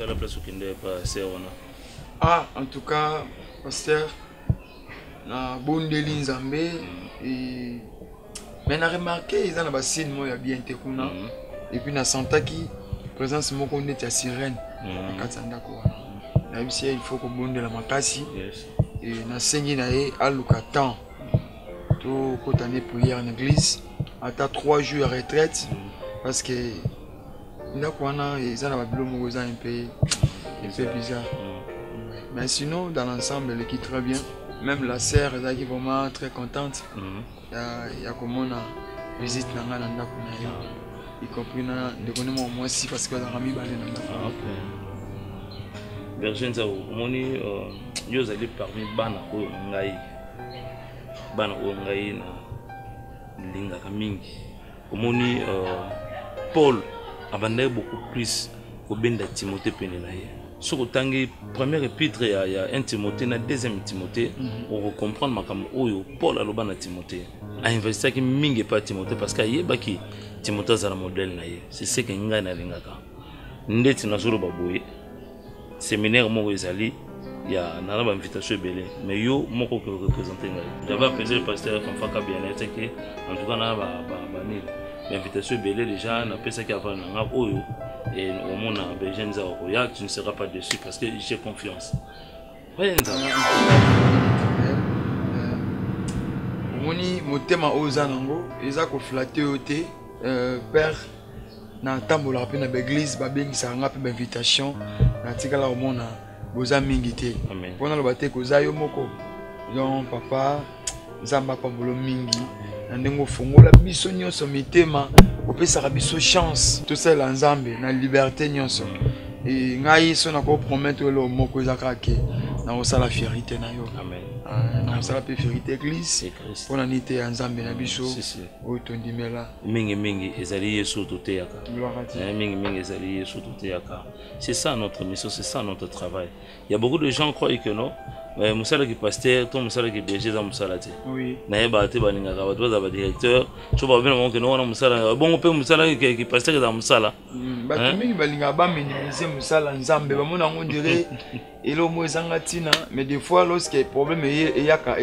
La place où il est passé.
Ah, en tout cas, pasteur, na bondeli Nzambe et mais na remarqué ils ont la signe moi bien te kuna et puis na sentaki présence mo ko neti ya sirène katanda ko na bisi il faut ko bondela makasi et na sengi na ye aluka temps to ko tane prière en église ata 3 jours à retraite parce que Nakwana ils ont la babilo mo un peu bizarre. Mais sinon, dans l'ensemble, elle est très bien. Même la sœur, elle est vraiment très contente. Il y a comme on a visite Nanga, y compris moi aussi parce que la Rami Balé Nanga.
Berger Nzao, moni, yo allez parmi Bana ou Ngai. Bana ou Ngai na Linga Kamingi. Moni, Paul abandonne beaucoup plus au ben de Timothée Penenaye. Sur le premier épître, il y a un Timothée, un deuxième Timothée, on comprendre que Paul a le Timothée. A investi qui mingi pas Timothée parce qu'il y a qui Timothée est un modèle. C'est ce que nous avons. Nous avons un séminaire, il y a une invitation belé mais yo moko que représenter j'avais appelé le pasteur Fanfaka bien-être que en tout cas na ba l'invitation belé déjà na pesa qui avant na oyo et au monde na besoin za oya tu ne seras pas déçu parce que j'ai confiance ouais
moni motema oza nango eza ko flatter oté père na tambola pe na l'église ba bengisa nga pe invitation na tikala au monde boza mingi te pona lo bate ko za yo moko donc papa nzamba pambolo mingi na ndengo fongola biso nyonso mitema opesaka biso chance tosala nzambe na liberté nyonso et ngai so na ko promettre lo moko ezaka ke na osala fierté na yo
amen
na osala pe fierté église pona nite ya nzambe na biso o tondimela
mingi ezali yesu toteyaka mingi ezali yesu toteyaka. C'est ça notre mission, c'est ça notre travail. Il y a beaucoup de gens qui croient que non musala ki pasteur to musala ki berger za musala te
oui
na yeba te baninga ka batwa za ba directeur to ba bina monke no na musala bongo pe musala ki pasteur za musala
ba mingi balinga ba minimiser musala nzambe ba mona ngondire elo mo ezanga tina mais des fois lorsque problème eyaka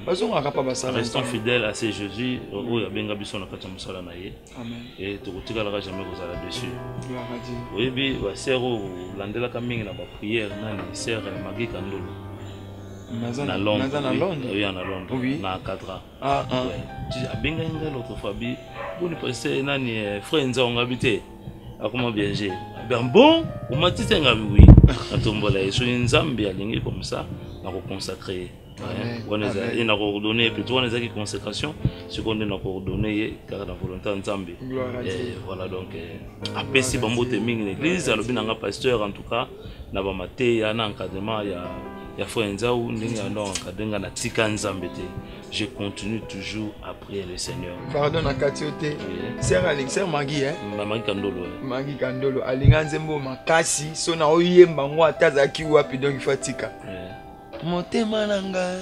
bazonga ka pa basala
restons fidèles à ce Jésus o ya benga biso na kata musala na ye
amen et
to kotikala ka jamais kozala dessus
gloire à Dieu
oui bi ba sero landela ka mingi na ba prière nani sœur Maggie Kandolo na Londres, oui, à Londres,
oui.
Na 4 ans.
Ah, ah.
Ouais. Tu as bien gagné l'autre fois, vous ne pensez nani frère nza on habité. A comment bien j'ai. Ben bon, on m'a dit oui. À tombola, et sur une Zambie aligné comme ça, on a consacré. On a coordonné plutôt on a qui consécration, ce qu'on a coordonné car la volonté en Zambie. Et voilà donc après si bambo te mingi l'église, alors bien un pasteur en tout cas, na ba maté ya na encadrement ya Frenza ou ndinga ndo encadrenga na tika Nzambe te. Je continue toujours à prier le Seigneur.
Pardon na katiote. Sœur Alexer Maggie
Maggie Kandolo.
Maggie Kandolo alinga nzembo makasi so na oyemba ngo atazaki wapi donc ifatika. Motema nanga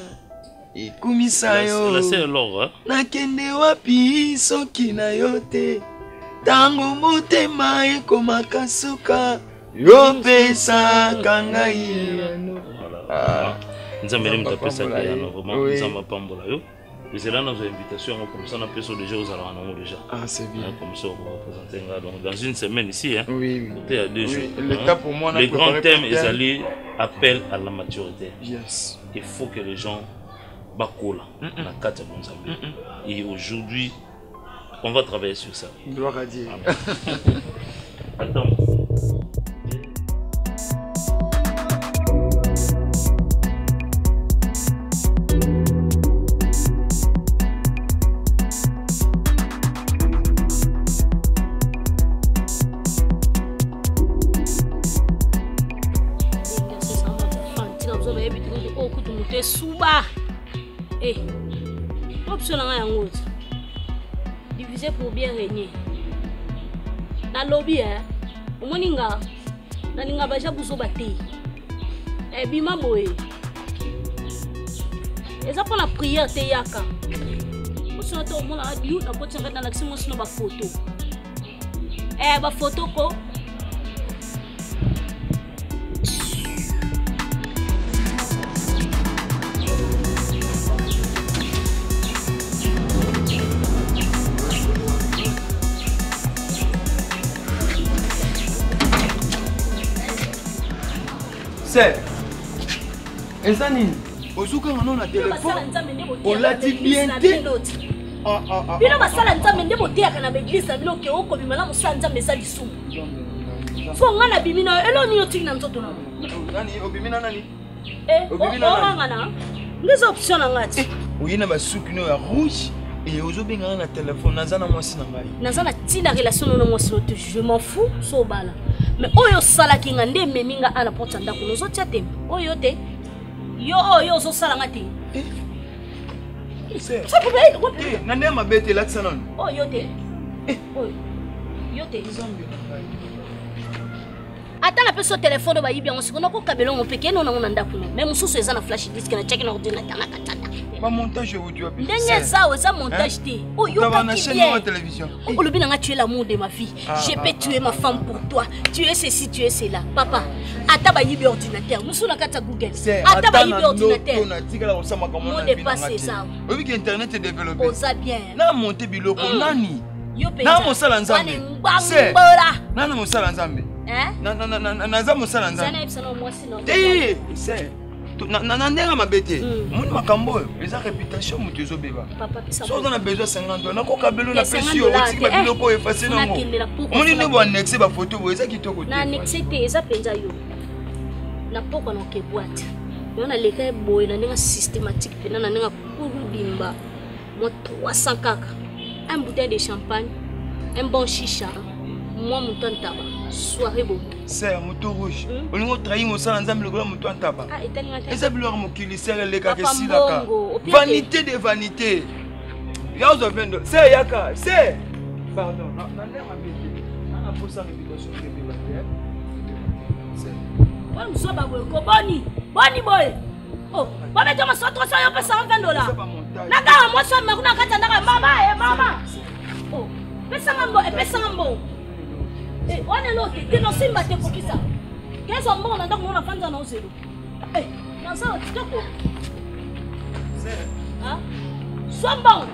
ekumisa yo
la sœur Laura
nakende wapi soki na yote tango motema ekomaka suka yo pesa kangai
Nzambe mtapesa kayano vraiment nzamba pambola yo. Et c'est là nos invitations comme ça on a plus déjà aux alentours déjà.
Ah c'est bien
comme ça on va présenter donc dans une semaine ici hein.
Oui.
C'était à 2 jours.
L'étape pour moi
le grand thème est allé appel à la maturité.
Yes.
Il faut que les gens bakola na kata Nzambe. Et aujourd'hui on va travailler sur ça.
Gloire à Dieu.
Attends.
Suba option nga yango diviser pour bien régner na lobby omoninga na ninga baja buzo bate bima boye eza pour la prière te yaka option to mona yu na potsanga na laksimo sino ba photo ba photo ko
Ezani, ozuka ngano na téléphone. On l'a dit bien dit.
Bino basala nzambe nde boteaka na l'église bino ke okobimela musala nzambe eza lisumu. Fo ngana bimino elo ni otiki na nzoto na.
Nani obimina nani?
Obimina ngana. Ngeza option ngati.
Oyina basuki no ya rouge et ozobenga na téléphone nazana mwasi na ngai.
Nazana tina relation no mwasi no je m'en fous so bala. Mais oyo sala kinga nde meminga ala porta ndako nozo tete. Oyo te. Yo so sala ngati. Ça peut être.
Nande mabete la tsanon.
Oh yote. Yote
Nzambe.
Ata na peso téléphone ba yibi on sikona ko kabelo mo peke no na ndako no. Même mususu eza na flash disk na check na ordinateur na katata.
Ba montage audio.
Ndenge ça, ça montage té. Oh yo
pas
qui
chaîne
bien.
de télévision.
Oh le bien tu es l'amour de ma vie. Je peux tuer ma femme pour toi. Tu es ceci, tu es cela. Papa, ata ba yibi ordinateur. Musu na kata Google. Ata ba yibi ordinateur. Mon dépassé ça.
Oui que internet est développé.
Oh ça bien.
Na monter biloko nani?
Yo pe.
Na mosala nzambe.
C'est.
Na mosala nzambe.
Hein?
Na za mosala nzambe.
Sana ipsana moi sinon.
C'est. Na ndenga mabete. Moni makambo eza réputation mutu ezobeba.
Papa pisa.
So on a besoin 50 $. Na ko kabelo na pesi yo oti ba biloko effacer nango. Moni ne bo annexer ba photo bo eza kitoko te.
Na annexer te eza penza yo. Na poko na ke boîte. Yo na leka boy na ndinga systématique pe na ndinga kuru bimba. Moi 300 kaka. Un bouteille de champagne, un bon chicha. Moi mon temps tabac. Soirée beau.
C'est moto rouge. On nous trahit mon sang ensemble le grand moto en tabac.
Ah, et tellement.
Et ça bleu mon kili c'est le cas que si là. Vanité de vanité. Y'a aux offendes. C'est yaka, c'est. Pardon. Non, l'air m'a bêté. On a pour ça réputation que de la
c'est. On soit babou boni. Boni boy. Oh, va mettre ma soeur 300 yo pesa $20. Naka moi soeur makuna kata ndaka mama. Oh, pesa ngambo. Eh, on est là, tu n'as pas de pour qui ça? Qu'est-ce qu'on a dans mon enfant dans nos yeux? Eh, dans ça, tu te hein? Sois bon.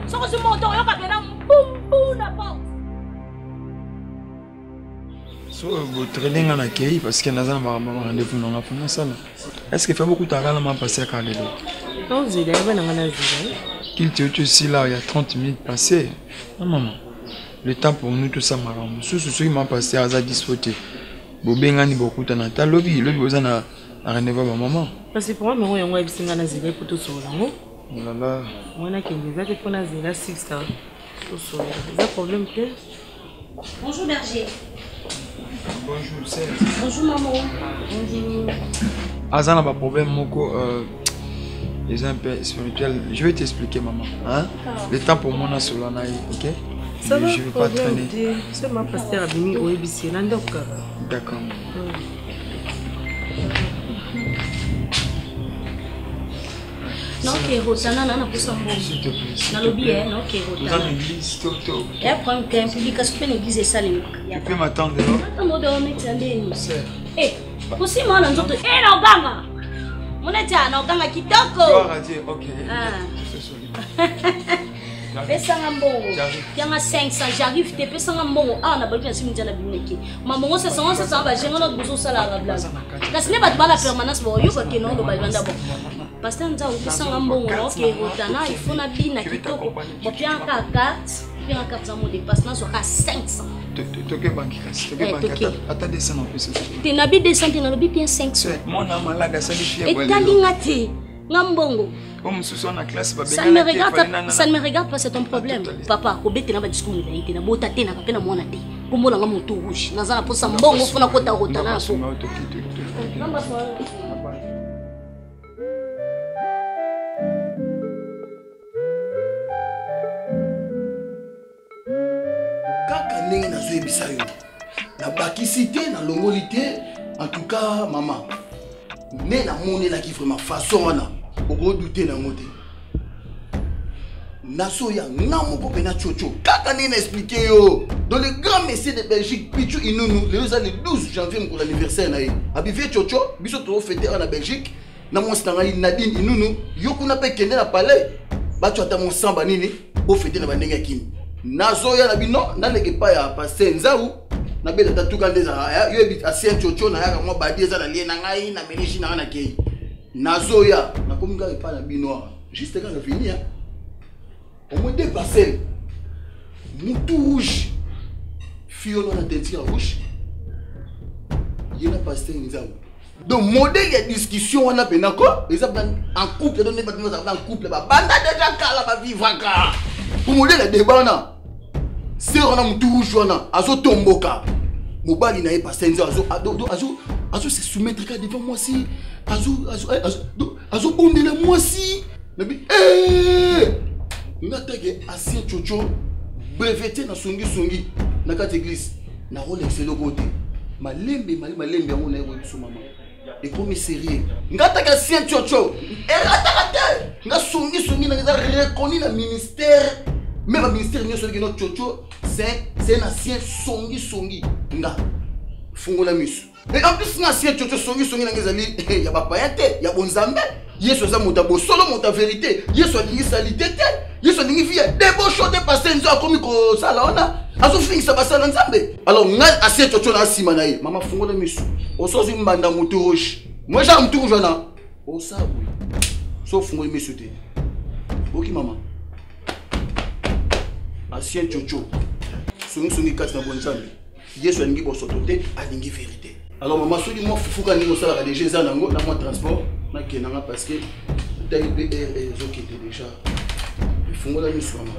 Sois sur mon dos, il y a un boum, la porte.
So, vous traînez en accueil parce que nous avons un rendez-vous dans la fin. Est-ce qu'il fait beaucoup de temps à passer à Carlélo?
Non, vous avez un
qu'il te tue aussi là, il y a 30 minutes passées. Non, maman. Le temps pour nous tout ça marrant. Ce qui m'a passé à dispoter. Bobengani beaucoup de temps. Lobby, vous en a rendez-vous à maman.
Parce que pour moi, je suis un peu pour tout ça.
Oh là là.
Moi, je suis un peu pour 6 ans. C'est un problème.
Bonjour berger.
Bonjour Serge.
Bonjour maman. Bonjour.
Azan a pas problème moko les un peu spirituel. Je vais t'expliquer maman. Hein? Le temps pour moi sur l'anaï, ok?
Ça va,
je vais pas traîner.
C'est ma pasteur Abimi au EBC.
D'accord.
Non, qui est rotana, non, pour son bon.
S'il te plaît.
Dans le billet, non, qui est rotana.
Dans l'église, toto.
Et après, on peut impliquer parce que l'église est salée.
Tu peux m'attendre là?
Attends, on doit mettre un déni. Eh, pour si moi, on entend. Eh, non, ganga. On est là, non, ganga qui toque.
Ok.
Pesa ngambongo. Yanga 500, j'arrive te pesa ngambongo. Ah, na balbi nsi mjana bineki. Mamango ça ba jenga na buzo sala la blague. La sine ba bala permanence bo yo ko ke no do ba banda bo. Pasteur nza o pesa ngambongo ok rotana il faut na bina kitoko. Bo pia ka 4, pia ka 4 mo de passe na so ka 500.
Toke banki kasi, toke banki ata descend en plus.
Te na bi descend na bi bien 500.
Mon amalaga sali fie
bolé. Et talingati ngambongo.
Comme ce soit en classe,
ça ne me regarde pas, c'est ton problème. Papa, au bête, tu n'as pas de discours, tu n'as pas de thé, tu n'as pas de monnaie. Pour moi, tu as mon rouge. Tu n'as pas de bon, tu n'as pas de rotana.
Kaka ndenge nazoyebisa yo na bakisité na longolité en tout cas maman mais na monelaki vraiment façon wana okodouter nango te nasoya nga moko pena chocho kaka ndenge na expliqué yo dans le grand messier de Belgique Pichu Inounou le 12 janvier pour l'anniversaire na ye abivie chocho biso to fêter en Belgique na mwasi na ngai Nadine Inounou yo kuna pe kende na palais bato ata mosamba nini bo fêter na bandenge kini nazoya na bino naleke pa ya passer nzau na bela tatuka ndeza yo ebit asien chocho na yaka mwa badi eza na lie na ngai na menishi na ngana kei nazoya na komi nga pa na bino juste quand venir au moins dépasser moutou rouge fio na teinture rouge yena passer nzau donc modèle de discussion on a penako exemple en couple donné ba en couple ba banda déjà kala ba vivaka pour modèle de débat na c'est on a moutou rouge wana azo tomboka mobali na ye passer nzau azo se soumettre devant moi si azo bondela moi si nabi ngatake asien chocho breveté na songi na kati église na rôle excellent côté malembe yango na yebo biso mama et comme sérieux ngatake asien chocho e rataka te nga songi na nga reconnu na ministère même le ministère nous sommes notre chocho c'est un ancien songi nga fungola misu et en plus un ancien chocho songi na ngezali ya ba payate ya bonzambe yeso za mota bo solo mota vérité yeso lingi salité yeso lingi vie débauche de passer nzo akomi ko sala ona azo finisa basala nzambe alors nga ancien chocho na sima na ye mama fungola misu osozi mbanda mutu roche moi j'ai mutu rouge na o sabu so fungola misu te oki mama ancien chocho songi kati na bonzambe yeso alingi bosoto te alingi vérité alors maman soki moi fufuka ningo sala déjà za nango na moi transport na kenanga parce que taille BR ezokete déjà fungola miso mama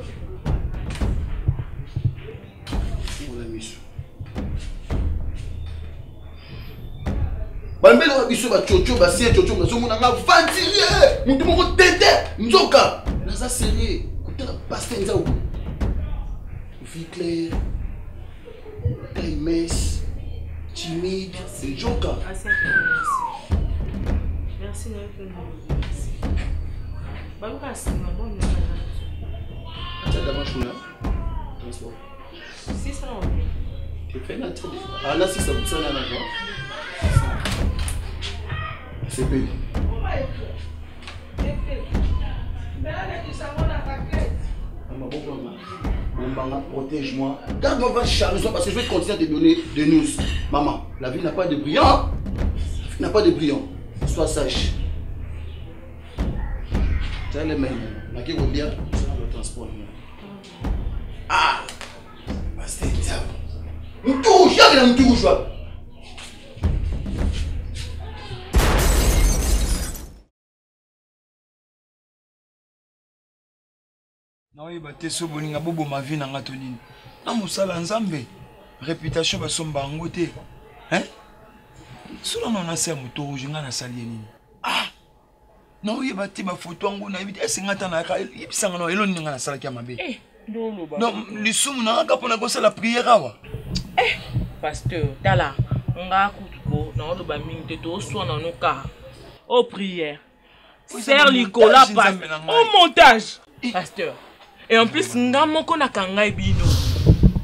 fungola miso bambela wa biso ba chocho ba ancien chocho ba songo nanga ventiler mutu moko tete nzoka naza sérieux kotela pasteur nzao vie claire, taille mince, timide, c'est Joka.
Merci. Merci. Si ça va.
Tu fais la tête. Ah là, si ça vous sonne à la voix. C'est payé. Protège-moi. Garde-moi votre charge parce que je vais continuer à te donner des news. Maman, la vie n'a pas de brillant. La vie n'a pas de brillant. Sois sage. Tu as les mains. Qui va bien le transport. Ah! C'est diable. Nous touche, il y a un touche.
naoyeba te so bolinga boboma vie na nga to nini na mosala nzambe réputation basomba yango te sola na na se moto rouge nga nasali ye nini naoyeba te bafoto yango nayebi te ese nga ta nayaka yebisanga na eloni nga nasalaki ya mabe donc lisumu na nga mpona kosala priere awa
pasteur tala nga kutuko na oloba mingi te toswana noka au prière serre Nicolas passe au montage pasteur. Et en plus, nga moko na kanga bino.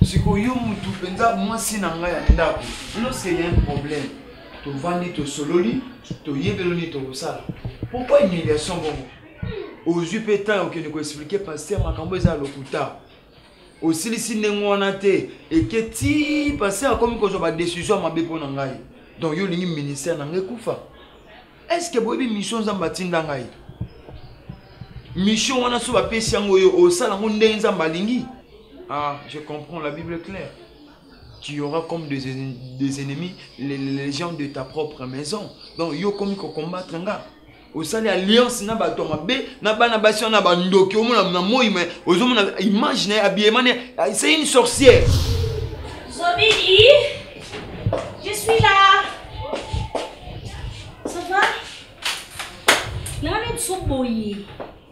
Siko yo mutu penza mwasi na nga ya ndako. Lorsqu'il y a un problème, to vandi to sololi, to yebeloni to sala. Pourquoi humiliation bongo? Aux yupeta ok ne ko expliquer pasteur makambo eza lokuta. Aussi lisi nengwana te et que ti pasteur comme ko zo ba décision mabe pona ngai. Donc yo lingi ministère na ngai kufa. Est-ce que boyebi mission za matinda ngai? Mission wana so ba pesi yango yo osala ngo ndenza malingi. Ah, je comprends, la Bible est claire. Tu auras comme des ennemis les gens de ta propre maison. Donc yo comme ko combattre nga. Osali alliance na ba to mabe na bana basi na ba ndoki o mona na moi mais ozomona imagine habillement c'est une sorcière.
Zobidi, je suis là. Ça va? Nana tsoboyi.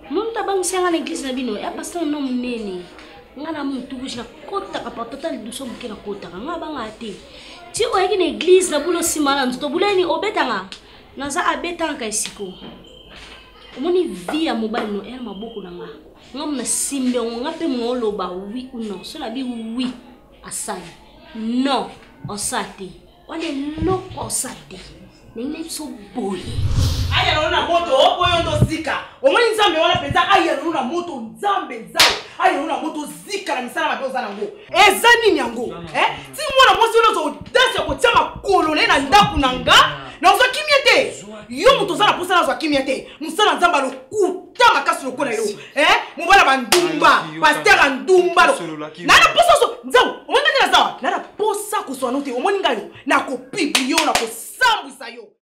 Mon tabang sanga na église na bino ya pasteur no munene ngana mutu na kota ka total du somo ke na kota nga banga te ti o yaki na église na bulo simana nto buleni obetanga naza abetanga ka isiko omoni vie ya mobali no el maboko na nga ngam na simbe nga pe ngoloba oui ou non so na bi oui asali non osate wale loko osate nene so boy
aya na moto oboyo ndo zika omoni nzambe wana penza aya na moto nzambe nzai aya na moto zika na misala mabe ozana ngo eza nini yango ti mwana mosi ozo dase ko tia makolo na ndaku nanga na ozo kimiete yo moto zana posa na ozo kimiete musala nzamba lo kuta makasi lo kona yo mobala bandumba pasteur ndumba lo na posa so nzao omoni ngana zawa na posa ko so anote omoni ngayo na ko pipi yo na ko sambwisa yo